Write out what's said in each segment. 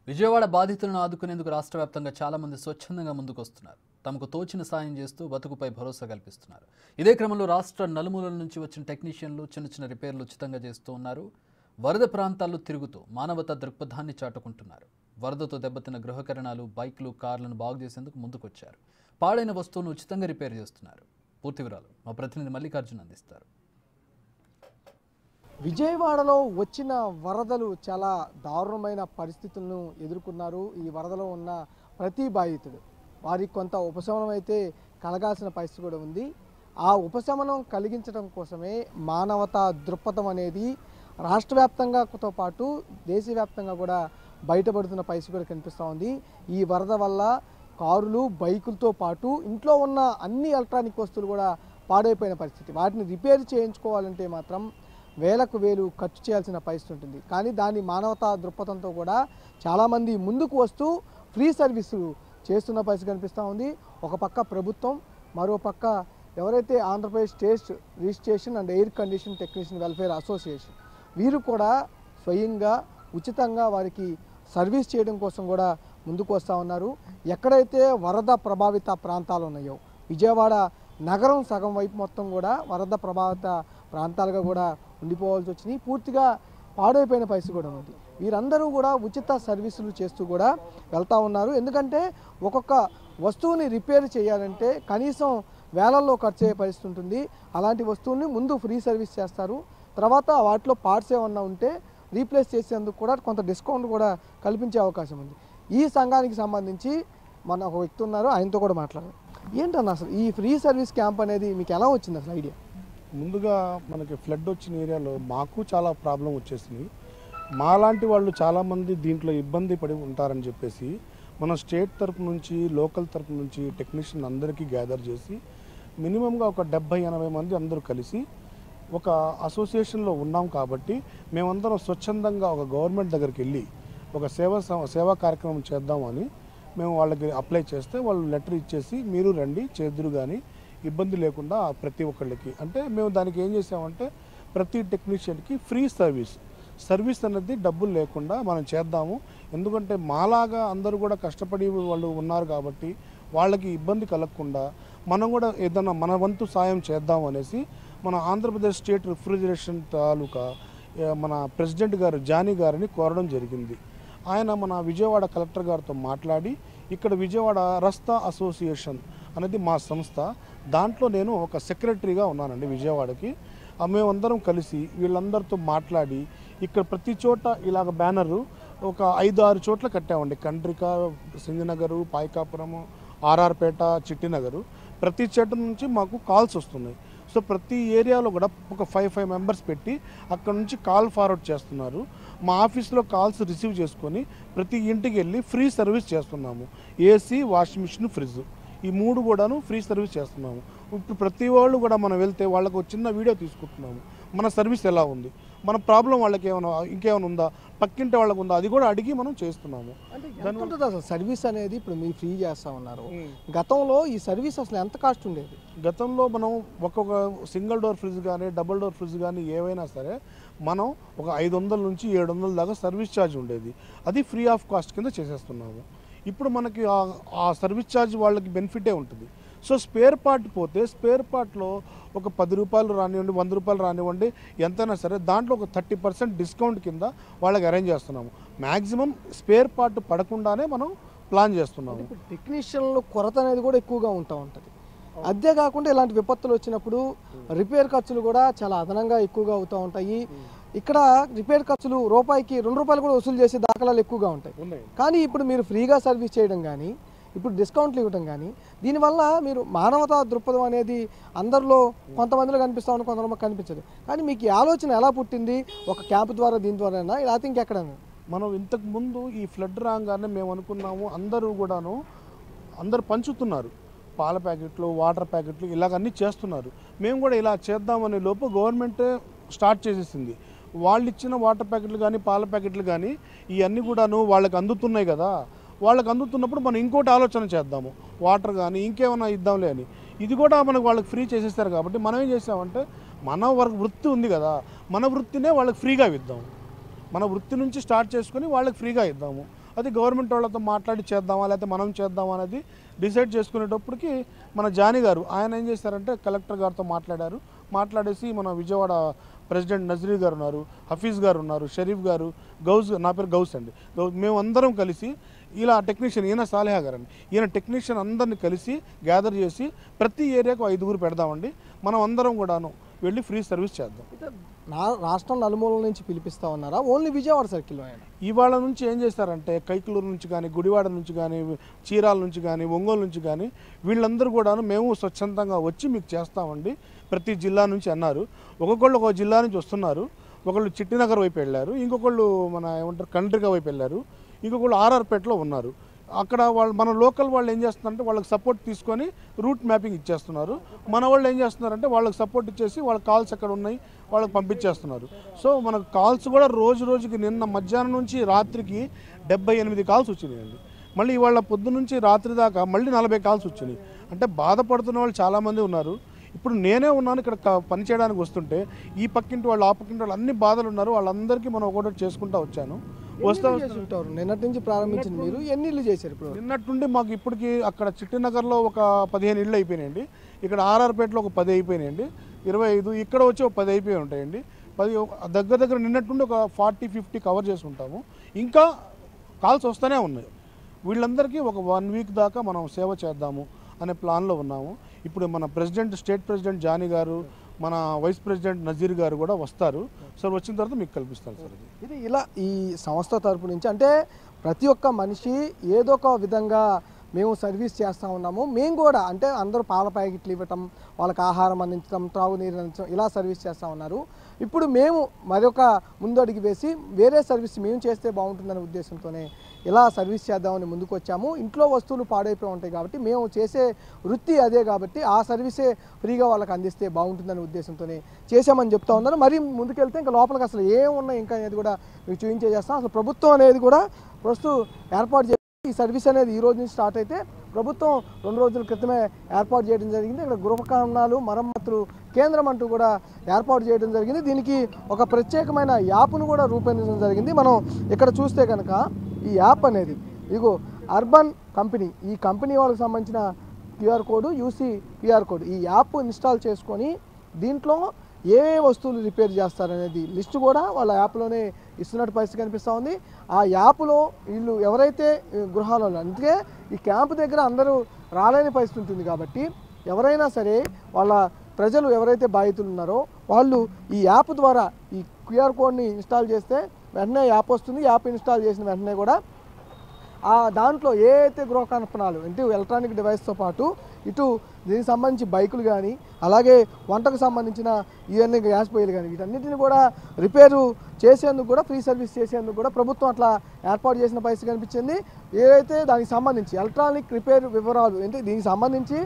విజయవాడ బాధితులను ఆదుకునేందుకు రాష్ట్ర వ్యాప్తంగా చాలా మంది స్వచ్ఛందంగా ముందుకొస్తున్నారు. తమకు తోచిన సాయం చేస్తూ బతుకుపై భరోసా కల్పిస్తున్నారు. ఇదే క్రమంలో రాష్ట్ర నలుమూలల నుంచి వచ్చిన టెక్నీషియన్లు చిన్న చిన్న రిపేర్లు ఉచితంగా చేస్తూ ఉన్నారు. వరద ప్రాంతాల్లో తిరుగుతూ మానవతా దృక్పథాన్ని చాటుకుంటున్నారు. వరదతో దెబ్బతిన్న గృహకరణాలు, బైక్లు, కార్లను బాగు చేసేందుకు ముందుకొచ్చారు. పాడైన వస్తువును ఉచితంగా రిపేర్ చేస్తున్నారు. పూర్తి వివరాలు మా ప్రతినిధి మల్లికార్జున్ అందిస్తారు. విజయవాడలో వచ్చిన వరదలు చాలా దారుణమైన పరిస్థితులను ఎదుర్కొన్నారు. ఈ వరదలో ఉన్న ప్రతి బాధితుడు వారికి కొంత ఉపశమనం అయితే కలగాల్సిన పరిస్థితి కూడా ఉంది. ఆ ఉపశమనం కలిగించడం కోసమే మానవతా దృక్పథం అనేది రాష్ట్ర వ్యాప్తంగాతో పాటు దేశవ్యాప్తంగా కూడా బయటపడుతున్న పరిస్థితి కూడా కనిపిస్తూ ఉంది. ఈ వరద వల్ల కారులు, బైకులతో పాటు ఇంట్లో ఉన్న అన్ని ఎలక్ట్రానిక్ వస్తువులు కూడా పాడైపోయిన పరిస్థితి. వాటిని రిపేర్ చేయించుకోవాలంటే మాత్రం వేలకు వేలు ఖర్చు చేయాల్సిన పరిస్థితి ఉంటుంది. కానీ దాని మానవతా దృక్పథంతో కూడా చాలామంది ముందుకు వస్తూ ఫ్రీ సర్వీసులు చేస్తున్న పరిస్థితి కనిపిస్తూ ఉంది. ఒక పక్క ప్రభుత్వం, మరో పక్క ఎవరైతే Andhra Pradesh state registration and air condition technician welfare association వీరు కూడా స్వయంగా ఉచితంగా వారికి సర్వీస్ చేయడం కోసం కూడా ముందుకు వస్తూ ఉన్నారు. ఎక్కడైతే వరద ప్రభావిత ప్రాంతాలు ఉన్నాయో, విజయవాడ నగరం సగం వైపు మొత్తం కూడా వరద ప్రభావిత ప్రాంతాలుగా కూడా ఉండిపోవాల్సి వచ్చినాయి. పూర్తిగా పాడైపోయిన పరిస్థితి కూడా ఉంది. వీరందరూ కూడా ఉచిత సర్వీసులు చేస్తూ కూడా వెళ్తూ ఉన్నారు. ఎందుకంటే ఒక్కొక్క వస్తువుని రిపేర్ చేయాలంటే కనీసం వేలల్లో ఖర్చు అయ్యే పరిస్థితి ఉంటుంది. అలాంటి వస్తువుని ముందు ఫ్రీ సర్వీస్ చేస్తారు. తర్వాత వాటిలో పార్ట్స్ ఏమన్నా ఉంటే రీప్లేస్ చేసేందుకు కూడా కొంత డిస్కౌంట్ కూడా కల్పించే అవకాశం ఉంది. ఈ సంఘానికి సంబంధించి మన ఒక వ్యక్తి ఉన్నారు, ఆయనతో కూడా మాట్లాడారు. ఏంటన్నా అసలు ఈ ఫ్రీ సర్వీస్ క్యాంప్ అనేది మీకు ఎలా వచ్చింది అసలు ఐడియా? ముందుగా మనకి ఫ్లడ్ వచ్చిన ఏరియాలో మాకు చాలా ప్రాబ్లం వచ్చేసింది. మాలాంటి వాళ్ళు చాలామంది దీంట్లో ఇబ్బంది పడి ఉంటారని చెప్పేసి మన స్టేట్ తరపు నుంచి, లోకల్ తరపు నుంచి టెక్నీషియన్ అందరికీ గ్యాదర్ చేసి మినిమంగా ఒక 70-80 మంది అందరూ కలిసి ఒక అసోసియేషన్లో ఉన్నాం. కాబట్టి మేమందరం స్వచ్ఛందంగా ఒక గవర్నమెంట్ దగ్గరికి వెళ్ళి ఒక సేవా కార్యక్రమం చేద్దామని మేము వాళ్ళకి అప్లై చేస్తే వాళ్ళు లెటర్ ఇచ్చేసి మీరు రండి చేద్దురు కానీ ఇబ్బంది లేకుండా ప్రతి ఒక్కళ్ళకి అంటే మేము దానికి ఏం చేసామంటే ప్రతి టెక్నీషియన్కి ఫ్రీ సర్వీస్ అనేది డబ్బులు లేకుండా మనం చేద్దాము. ఎందుకంటే మాలాగా అందరూ కూడా కష్టపడి వాళ్ళు ఉన్నారు కాబట్టి వాళ్ళకి ఇబ్బంది కలగకుండా మనం కూడా ఏదైనా మన వంతు సాయం చేద్దాం అనేసి మన ఆంధ్రప్రదేశ్ స్టేట్ రిఫ్రిజిరేషన్ తాలూకా మన ప్రెసిడెంట్ గారు జానీ గారిని కోరడం జరిగింది. ఆయన మన విజయవాడ కలెక్టర్ గారితో మాట్లాడి ఇక్కడ విజయవాడ రస్తా అసోసియేషన్ అనేది మా సంస్థ, దాంట్లో నేను ఒక సెక్రటరీగా ఉన్నానండి విజయవాడకి. మేమందరం కలిసి వీళ్ళందరితో మాట్లాడి ఇక్కడ ప్రతి చోట ఇలాగ బ్యానరు ఒక 5-6 చోట్ల కట్టామండి. కండ్రిక, సింగనగరు, పాయకాపురము, ఆర్ఆర్పేట, చిట్టినగరు. ప్రతి చోట నుంచి మాకు కాల్స్ వస్తున్నాయి. సో ప్రతి ఏరియాలో కూడా ఒక 5 మెంబర్స్ పెట్టి అక్కడ నుంచి కాల్ ఫార్వర్డ్ చేస్తున్నారు. మా ఆఫీస్లో కాల్స్ రిసీవ్ చేసుకొని ప్రతి ఇంటికి వెళ్ళి ఫ్రీ సర్వీస్ చేస్తున్నాము. ఏసీ, వాషింగ్ మిషన్, ఫ్రిడ్జ్ ఈ 3 కూడాను ఫ్రీ సర్వీస్ చేస్తున్నాము. ఇప్పుడు ప్రతి వాళ్ళు కూడా మనం వెళ్తే వాళ్ళకు ఒక చిన్న వీడియో తీసుకుంటున్నాము. మన సర్వీస్ ఎలా ఉంది, మన ప్రాబ్లం వాళ్ళకి ఇంకేమైనా ఉందా, పక్కింటి వాళ్ళకు ఉందా, అది కూడా అడిగి మనం చేస్తున్నాము. అసలు సర్వీస్ అనేది ఇప్పుడు మీరు ఫ్రీ చేస్తా ఉన్నారు. గతంలో ఈ సర్వీస్ అసలు ఎంత కాస్ట్ ఉండేది? గతంలో మనం ఒక్కొక్క సింగిల్ డోర్ ఫ్రిడ్జ్ కానీ, డబుల్ డోర్ ఫ్రిడ్జ్ కానీ ఏవైనా సరే మనం ఒక 500 నుంచి 700 దాకా సర్వీస్ ఛార్జ్ ఉండేది. అది ఫ్రీ ఆఫ్ కాస్ట్ కింద చేసేస్తున్నాము. ఇప్పుడు మనకి ఆ సర్వీస్ ఛార్జ్ వాళ్ళకి బెనిఫిటే ఉంటుంది. సో స్పేర్ పార్ట్ పోతే స్పేర్ పార్ట్లో ఒక 10 రూపాయలు రానివ్వండి, 100 రూపాయలు రానివ్వండి, ఎంతైనా సరే దాంట్లో ఒక 30% డిస్కౌంట్ కింద వాళ్ళకి అరేంజ్ చేస్తున్నాము. మ్యాక్సిమం స్పేర్ పార్ట్ పడకుండానే మనం ప్లాన్ చేస్తున్నాము. ఇప్పుడు టెక్నీషియన్ల కొరత అనేది కూడా ఎక్కువగా ఉంటుంది. అదే కాకుండా ఇలాంటి విపత్తులు వచ్చినప్పుడు రిపేర్ ఖర్చులు కూడా చాలా అదనంగా ఎక్కువగా అవుతూ ఉంటాయి. ఇక్కడ రిపేర్ ఖర్చులు రూపాయికి 2 రూపాయలు కూడా వసూలు చేసే దాఖలాలు ఎక్కువగా ఉంటాయి. కానీ ఇప్పుడు మీరు ఫ్రీగా సర్వీస్ చేయడం కానీ, ఇప్పుడు డిస్కౌంట్లు ఇవ్వడం కానీ, దీనివల్ల మీరు మానవతా దృక్పథం అనేది అందరిలో కొంతమందిలో కనిపిస్తూ ఉంది, కొంతమంది కనిపించదు. కానీ మీకు ఈ ఆలోచన ఎలా పుట్టింది? ఒక క్యాంప్ ద్వారా, దీని ద్వారానా, ఇలా ఇంకెక్కడైనా? మనం ఇంతకు ముందు ఈ ఫ్లడ్ రాగానే మేము అనుకున్నాము అందరూ పంచుతున్నారు. పాల ప్యాకెట్లు, వాటర్ ప్యాకెట్లు ఇలాగన్నీ చేస్తున్నారు. మేము కూడా ఇలా చేద్దామనే లోపు గవర్నమెంట్ స్టార్ట్ చేసేసింది. వాళ్ళు ఇచ్చిన వాటర్ ప్యాకెట్లు కానీ, పాల ప్యాకెట్లు కానీ ఇవన్నీ కూడాను వాళ్ళకి అందుతున్నాయి కదా. వాళ్ళకి అందుతున్నప్పుడు మనం ఇంకోటి ఆలోచన చేద్దాము, వాటర్ కానీ ఇంకేమైనా ఇద్దాంలే అని. ఇది కూడా మనకు వాళ్ళకి ఫ్రీ చేసేస్తారు. కాబట్టి మనం ఏం చేసామంటే మన వృత్తి ఉంది కదా, మన వృత్తినే వాళ్ళకి ఫ్రీగా ఇద్దాము. మన వృత్తి నుంచి స్టార్ట్ చేసుకొని వాళ్ళకి ఫ్రీగా ఇద్దాము. అది గవర్నమెంట్ వాళ్ళతో మాట్లాడి చేద్దామా లేకపోతే మనం చేద్దామా అనేది డిసైడ్ చేసుకునేటప్పటికి మన జానీ గారు ఆయన ఏం చేశారంటే కలెక్టర్ గారితో మాట్లాడేసి మన విజయవాడ ప్రెసిడెంట్ నజరీ గారు ఉన్నారు, హఫీజ్ గారు ఉన్నారు, షరీఫ్ గారు, గౌజ్, నా పేరు గౌస్ అండి, మేమందరం కలిసి ఇలా టెక్నీషియన్, ఈయన సాలిహా గారు అండి, ఈయన టెక్నీషియన్ అందరిని కలిసి గ్యాదర్ చేసి ప్రతి ఏరియాకు 5 పెడదామండి. మనం అందరం కూడాను వెళ్ళి ఫ్రీ సర్వీస్ చేద్దాం. రాష్ట్రం నలుమూలల నుంచి పిలిపిస్తా ఉన్నారా? ఓన్లీ విజయవాడ సర్కిల్లో అయినా? ఇవాళ నుంచి ఏం చేస్తారంటే కైకులూరు నుంచి కానీ, గుడివాడ నుంచి కానీ, చీరాల నుంచి కానీ, ఒంగోలు నుంచి కానీ వీళ్ళందరూ కూడాను మేము స్వచ్ఛందంగా వచ్చి మీకు చేస్తామండి ప్రతి జిల్లా నుంచి అన్నారు. ఒక్కొక్కళ్ళు ఒక జిల్లా నుంచి వస్తున్నారు. ఒకళ్ళు చిట్టినగర్ వైపు వెళ్ళారు, ఇంకొకళ్ళు మన ఏమంటారు కండ్రిక వైపు వెళ్ళారు, ఇంకొకళ్ళు ఆర్ఆర్పేటలో ఉన్నారు. అక్కడ వాళ్ళు మన లోకల్ వాళ్ళు ఏం చేస్తున్నారంటే వాళ్ళకి సపోర్ట్ తీసుకొని రూట్ మ్యాపింగ్ ఇచ్చేస్తున్నారు. మన వాళ్ళు ఏం చేస్తున్నారంటే వాళ్ళకి సపోర్ట్ ఇచ్చేసి వాళ్ళ కాల్స్ ఎక్కడ ఉన్నాయి వాళ్ళకి పంపించేస్తున్నారు. సో మనకు కాల్స్ కూడా రోజుకి నిన్న మధ్యాహ్నం నుంచి రాత్రికి 78 కాల్స్ వచ్చినాయండి. మళ్ళీ ఇవాళ పొద్దు నుంచి రాత్రి దాకా మళ్ళీ 40 కాల్స్ వచ్చినాయి. అంటే బాధపడుతున్న వాళ్ళు చాలామంది ఉన్నారు. ఇప్పుడు నేనే ఉన్నాను ఇక్కడ పని చేయడానికి వస్తుంటే ఈ పక్కింటి వాళ్ళు ఆ పక్కింటి వాళ్ళు అన్ని బాధలు ఉన్నారు. వాళ్ళందరికీ మనం ఒకటి చేసుకుంటూ వచ్చాను. ఉంటారు నిన్నటి నుంచి ప్రారంభించింది మీరు ఎన్ని ఇళ్ళు చేశారు? ఇప్పుడు నిన్నటి నుండి మాకు ఇప్పటికి అక్కడ చిట్టినగర్లో ఒక 15 ఇళ్ళు అయిపోయినాయండి, ఇక్కడ ఆర్ఆర్పేటలో ఒక 10 అయిపోయినాయండి, 25 ఇక్కడ వచ్చి ఒక 10 అయిపోయి ఉంటాయండి. 10 దగ్గర నిన్నటి నుండి ఒక 40-50 కవర్ చేసుకుంటాము. ఇంకా కాల్స్ వస్తూనే ఉన్నాయి. వీళ్ళందరికీ ఒక 1 వీక్ దాకా మనం సేవ చేద్దాము అనే ప్లాన్లో ఉన్నాము. ఇప్పుడు మన స్టేట్ ప్రెసిడెంట్ జానీ గారు, మన వైస్ ప్రెసిడెంట్ నజీర్ గారు కూడా వస్తారు సార్. వచ్చిన తర్వాత మీకు కల్పిస్తాను సార్. ఇది ఇలా ఈ సంస్థ తరపు నుంచి అంటే ప్రతి ఒక్క మనిషి ఏదో ఒక విధంగా మేము సర్వీస్ చేస్తూ ఉన్నాము. మేము కూడా అంటే అందరూ పాల ప్యాకెట్లు ఇవ్వటం, వాళ్ళకి ఆహారం అందించడం, త్రాగునీరు అందించడం, ఇలా సర్వీస్ చేస్తూ ఉన్నారు. ఇప్పుడు మేము మరొక ముందు అడుగు వేసి వేరే సర్వీస్ మేము చేస్తే బాగుంటుందనే ఉద్దేశంతోనే ఇలా సర్వీస్ చేద్దామని ముందుకు వచ్చాము. ఇంట్లో వస్తువులు పాడైపోయి ఉంటాయి కాబట్టి మేము చేసే వృత్తి అదే కాబట్టి ఆ సర్వీసే ఫ్రీగా వాళ్ళకి అందిస్తే బాగుంటుందనే ఉద్దేశంతోనే చేశామని చెప్తా ఉన్నారు. మరి ముందుకెళ్తే ఇంకా లోపలికి అసలు ఏమున్నాయి ఇంకా అనేది కూడా మీకు చూపించే చేస్తాం. అసలు ప్రభుత్వం అనేది కూడా ప్రస్తుతం ఏర్పాటు చేసి ఈ సర్వీస్ అనేది ఈ రోజు నుంచి స్టార్ట్ అయితే ప్రభుత్వం 2 రోజుల క్రితమే ఏర్పాటు చేయడం జరిగింది. ఇక్కడ గృహకరణాలు మరమ్మతులు కేంద్రం అంటూ కూడా ఏర్పాటు చేయడం జరిగింది. దీనికి ఒక ప్రత్యేకమైన యాప్ను కూడా రూపొందించడం జరిగింది. మనం ఇక్కడ చూస్తే కనుక ఈ యాప్ అనేది ఇదిగో అర్బన్ కంపెనీ, ఈ కంపెనీ వాళ్ళకి సంబంధించిన క్యూఆర్ కోడ్, యూసీ క్యూఆర్ కోడ్, ఈ యాప్ ఇన్స్టాల్ చేసుకొని దీంట్లో ఏ వస్తువులు రిపేర్ చేస్తారనేది లిస్టు కూడా వాళ్ళ యాప్లోనే ఇస్తున్నట్టు పరిస్థితి కనిపిస్తూ ఉంది. ఆ యాప్లో వీళ్ళు ఎవరైతే గృహాలలో, అందుకే ఈ క్యాంపు దగ్గర అందరూ రాలేని పరిస్థితి ఉంటుంది కాబట్టి ఎవరైనా సరే వాళ్ళ ప్రజలు ఎవరైతే బాధితులు ఉన్నారో వాళ్ళు ఈ యాప్ ద్వారా ఈ క్యూఆర్ కోడ్ని ఇన్స్టాల్ చేస్తే వెంటనే యాప్ వస్తుంది. యాప్ ఇన్స్టాల్ చేసిన వెంటనే కూడా దాంట్లో ఏ అయితే గృహకల్పనలు అంటే ఎలక్ట్రానిక్ డివైస్తో పాటు ఇటు దీనికి సంబంధించి బైకులు కానీ అలాగే వంటకు సంబంధించిన ఇవన్నీ గ్యాస్ పొయ్యిలు కానీ వీటన్నిటిని కూడా రిపేరు చేసేందుకు కూడా ఫ్రీ సర్వీస్ చేసేందుకు కూడా ప్రభుత్వం అట్లా ఏర్పాటు చేసిన పరిస్థితి కనిపించింది. ఏదైతే దానికి సంబంధించి ఎలక్ట్రానిక్ రిపేర్ వివరాలు అంటే దీనికి సంబంధించి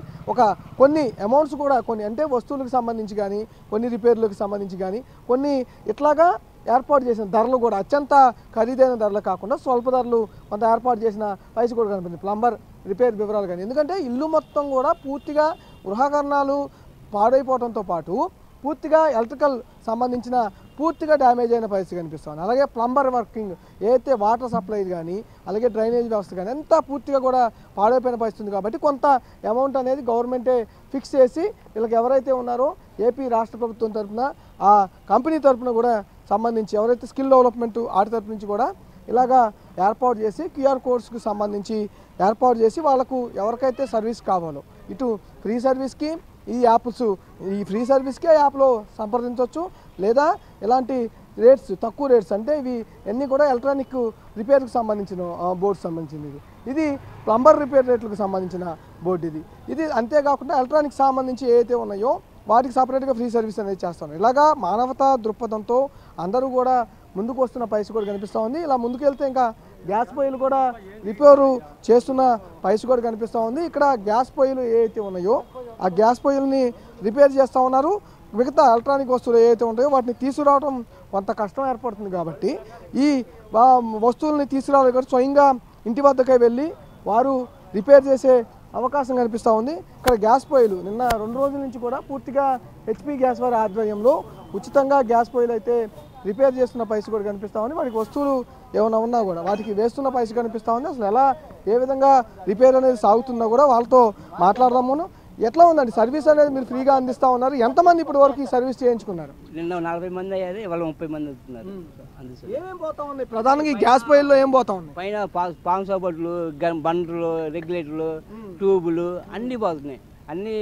కొన్ని అమౌంట్స్ కూడా కొన్ని అంటే వస్తువులకు సంబంధించి కానీ కొన్ని రిపేర్లకు సంబంధించి కానీ కొన్ని ఇట్లాగా ఏర్పాటు చేసిన ధరలు కూడా అత్యంత ఖరీదైన ధరలు కాకుండా స్వల్ప ధరలు కొంత ఏర్పాటు చేసిన పైసలు కూడా కనిపించింది. ప్లంబర్ రిపేర్ వివరాలు కానీ ఎందుకంటే ఇల్లు మొత్తం కూడా పూర్తిగా గృహకరణాలు పాడైపోవడంతో పాటు పూర్తిగా ఎలక్ట్రికల్ సంబంధించిన పూర్తిగా డ్యామేజ్ అయిన పరిస్థితి కనిపిస్తుంది. అలాగే ప్లంబర్ వర్కింగ్ ఏదైతే వాటర్ సప్లై కానీ అలాగే డ్రైనేజ్ వ్యవస్థ కానీ అంతా పూర్తిగా కూడా పాడైపోయిన పరిస్థితి కాబట్టి కొంత అమౌంట్ అనేది గవర్నమెంటే ఫిక్స్ చేసి వీళ్ళకి ఎవరైతే ఉన్నారో ఏపీ రాష్ట్ర ప్రభుత్వం తరఫున ఆ కంపెనీ తరఫున కూడా సంబంధించి ఎవరైతే స్కిల్ డెవలప్మెంట్ వాటి తరఫు నుంచి కూడా ఇలాగా ఏర్పాటు చేసి క్యూఆర్ కోడ్స్కి సంబంధించి ఏర్పాటు చేసి వాళ్ళకు ఎవరికైతే సర్వీస్ కావాలో ఇటు ఫ్రీ సర్వీస్కి ఈ ఫ్రీ సర్వీస్కే యాప్లో సంప్రదించవచ్చు. లేదా ఇలాంటి రేట్స్ తక్కువ రేట్స్ అంటే ఇవి అన్నీ కూడా ఎలక్ట్రానిక్ రిపేర్కి సంబంధించిన బోర్డు సంబంధించింది. ఇది ప్లంబర్ రిపేర్ రేట్లకు సంబంధించిన బోర్డు ఇది అంతేకాకుండా ఎలక్ట్రానిక్ సంబంధించి ఏవైతే ఉన్నాయో వాటికి సపరేట్గా ఫ్రీ సర్వీస్ అనేది చేస్తాను. ఇలాగా మానవతా దృక్పథంతో అందరూ కూడా ముందుకు వస్తున్న పరిస్థితి కూడా కనిపిస్తూ ఉంది. ఇలా ముందుకు వెళ్తే ఇంకా గ్యాస్ పొయ్యిలు కూడా రిపేరు చేస్తున్న పరిస్థితి కూడా కనిపిస్తూ ఉంది. ఇక్కడ గ్యాస్ పొయ్యిలు ఏవైతే ఉన్నాయో ఆ గ్యాస్ పొయ్యిలని రిపేర్ చేస్తూ ఉన్నారు. మిగతా ఎలక్ట్రానిక్ వస్తువులు ఏవైతే ఉంటాయో వాటిని తీసుకురావడం కొంత కష్టం ఏర్పడుతుంది కాబట్టి ఈ వస్తువుల్ని తీసుకురావాలి కాబట్టి స్వయంగా ఇంటి వద్దకే వెళ్ళి వారు రిపేర్ చేసే అవకాశం కనిపిస్తూ ఉంది. ఇక్కడ గ్యాస్ పొయ్యిలు నిన్న 2 రోజుల నుంచి కూడా పూర్తిగా హెచ్పి గ్యాస్ వారి ఆధ్వర్యంలో ఉచితంగా గ్యాస్ పొయ్యిలు అయితే రిపేర్ చేస్తున్న పరిస్థితి కూడా కనిపిస్తూ ఉంది. వాటికి వస్తువులు ఏమైనా ఉన్నా కూడా వాటికి వేస్తున్న పైసలు కనిపిస్తూ ఉంది. అసలు ఎలా ఏ విధంగా రిపేర్ అనేది సాగుతుందో కూడా వాళ్ళతో మాట్లాడదాము. ఎట్లా ఉందండి సర్వీస్ అనేది మీరు ఫ్రీగా అందిస్తూ ఉన్నారు? ఎంతమంది ఇప్పటి వరకు ఈ సర్వీస్ చేయించుకున్నారు? నిన్న 40 మంది అయ్యారు, ఇవాళ 30 మంది అవుతున్నారు. ఏమేం పోతా ఉన్నాయి ప్రధానంగా ఈ గ్యాస్ పొయ్యిల్లో ఏం పోతా ఉన్నాయి? పైన పాము సోపట్లు, బండ్లు, రెగ్యులేటర్లు, ట్యూబులు అన్నీ పోతున్నాయి. అన్నీ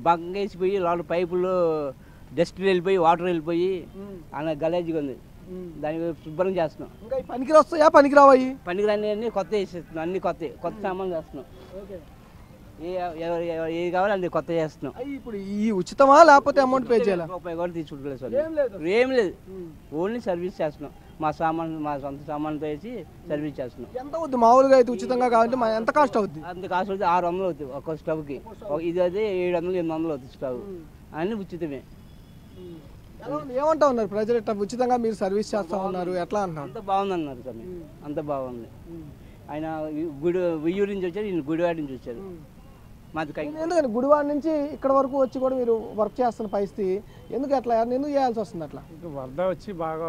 బంగేసిపోయి లోపల పైపులు డస్ట్ వెళ్ళిపోయి వాటర్ వెళ్ళిపోయి అన్న గలేజ్గా ఉంది. దానికి శుభ్రం చేస్తున్నాం. ఇంకా పనికి వస్తాయా పనికిరావాయి? పనికిరాని అన్ని కొత్త వేసేస్తున్నాం. అన్ని కొత్త సామాన్లు చేస్తున్నాం. ఏది కావాలో అన్ని కొత్త చేస్తున్నాం. ఇప్పుడు ఈ ఉచితమా లేకపోతే అమౌంట్ పే చేయాలా? రూపాయి కూడా తీసుకుంటలేదు సార్. ఏం లేదు, ఓన్లీ సర్వీస్ చేస్తున్నాం. మా సొంత సామాన్లతో వేసి సర్వీస్ చేస్తున్నాం. ఎంత అవుద్ది మామూలుగా అయితే ఉచితంగా కావాలంటే ఎంత కాస్ట్ అవుద్ది? అంత కాస్ట్ అవుతుంది 600 అవుతుంది ఒక్క స్టవ్కి. ఇది అయితే 700 800 అవుతుంది స్టవ్. అన్ని ఉచితమే. ఏమంటా ఉన్నారు ప్రజలు? ఇట్లా ఉచితంగా మీరు సర్వీస్ చేస్తా ఉన్నారు ఎట్లా అంటున్నారు? అంత బాగుంది అన్నారు సార్. అంత బాగుంది. ఆయన ఉయ్యూరు నుంచి వచ్చారు, ఈయన గుడివాడ నుంచి వచ్చారు. ఎందుకంటే గుడివాడ నుంచి ఇక్కడ వరకు వచ్చి కూడా మీరు వర్క్ చేస్తున్న పరిస్థితి ఎందుకు అట్లా ఎందుకు చేయాల్సి వస్తుంది అట్లా? వరద వచ్చి బాగా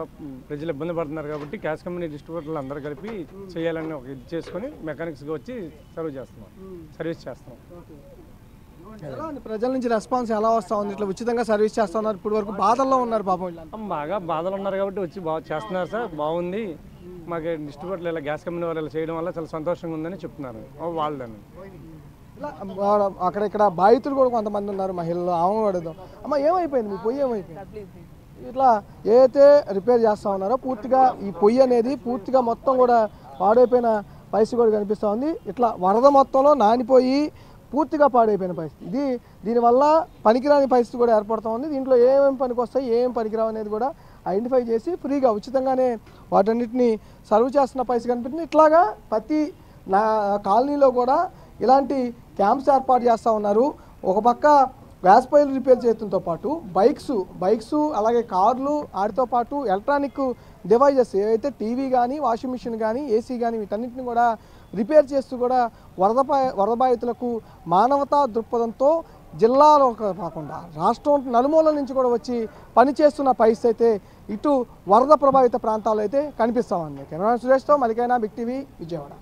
ప్రజలు ఇబ్బంది పడుతున్నారు కాబట్టి గ్యాస్ కంపెనీ డిస్ట్రిబ్యూటర్లు అందరూ కలిపి చేయాలని ఒక ఇది చేసుకొని మెకానిక్స్గా వచ్చి సర్వీస్ చేస్తున్నాం. ప్రజల నుంచి రెస్పాన్స్ ఎలా వస్తూ ఉంది? ఇట్లా ఉచితంగా సర్వీస్ చేస్తా ఉన్నారు, ఇప్పుడు వరకు బాధల్లో ఉన్నారు పాపం. బాగా బాధలు ఉన్నారు కాబట్టి వచ్చి బాగా చేస్తున్నారు సార్. బాగుంది. మాకు డిస్ట్రిబ్యూటర్లు ఇలా గ్యాస్ కంపెనీ వాళ్ళు చేయడం వల్ల చాలా సంతోషంగా ఉందని చెప్తున్నారు వాళ్ళని. అక్కడ ఇక్కడ బాధితులు కూడా కొంతమంది ఉన్నారు, మహిళలు. ఆమె అడుగుదాం. అమ్మ ఏమైపోయింది మీ పొయ్యి? ఏమైపోయింది? ఇట్లా ఏదైతే రిపేర్ చేస్తూ ఉన్నారో పూర్తిగా ఈ పొయ్యి అనేది పూర్తిగా మొత్తం కూడా పాడైపోయిన పరిస్థితి కూడా కనిపిస్తూ ఉంది. ఇట్లా వరద మొత్తంలో నానిపోయి పూర్తిగా పాడైపోయిన పరిస్థితి. దీనివల్ల పనికిరాని పరిస్థితి కూడా ఏర్పడుతూ ఉంది. దీంట్లో ఏమేమి పనికి వస్తాయి ఏమేమి పనికిరావు అనేది కూడా ఐడెంటిఫై చేసి ఫ్రీగా ఉచితంగానే వాటన్నిటిని సర్వ్ చేస్తున్న పరిస్థితి కనిపిస్తుంది. ఇట్లాగా ప్రతి కాలనీలో కూడా ఇలాంటి క్యాంప్స్ ఏర్పాటు చేస్తూ ఉన్నారు. ఒక పక్క గ్యాస్ పొయ్యిలు రిపేర్ చేయడంతో పాటు బైక్స్ అలాగే కార్లు, వాటితో పాటు ఎలక్ట్రానిక్ డివైజెస్ ఏవైతే టీవీ కానీ వాషింగ్ మిషన్ కానీ ఏసీ కానీ వీటన్నిటిని కూడా రిపేర్ చేస్తూ కూడా వరద బాధితులకు మానవతా దృక్పథంతో జిల్లాలో కాకుండా రాష్ట్రం నలుమూలల నుంచి కూడా వచ్చి పనిచేస్తున్న పరిస్థితి అయితే ఇటు వరద ప్రభావిత ప్రాంతాల్లో అయితే కనిపిస్తూ ఉంది. కెమెరా సురేష్తో మలికైనా బిగ్ టీవీ విజయవాడ.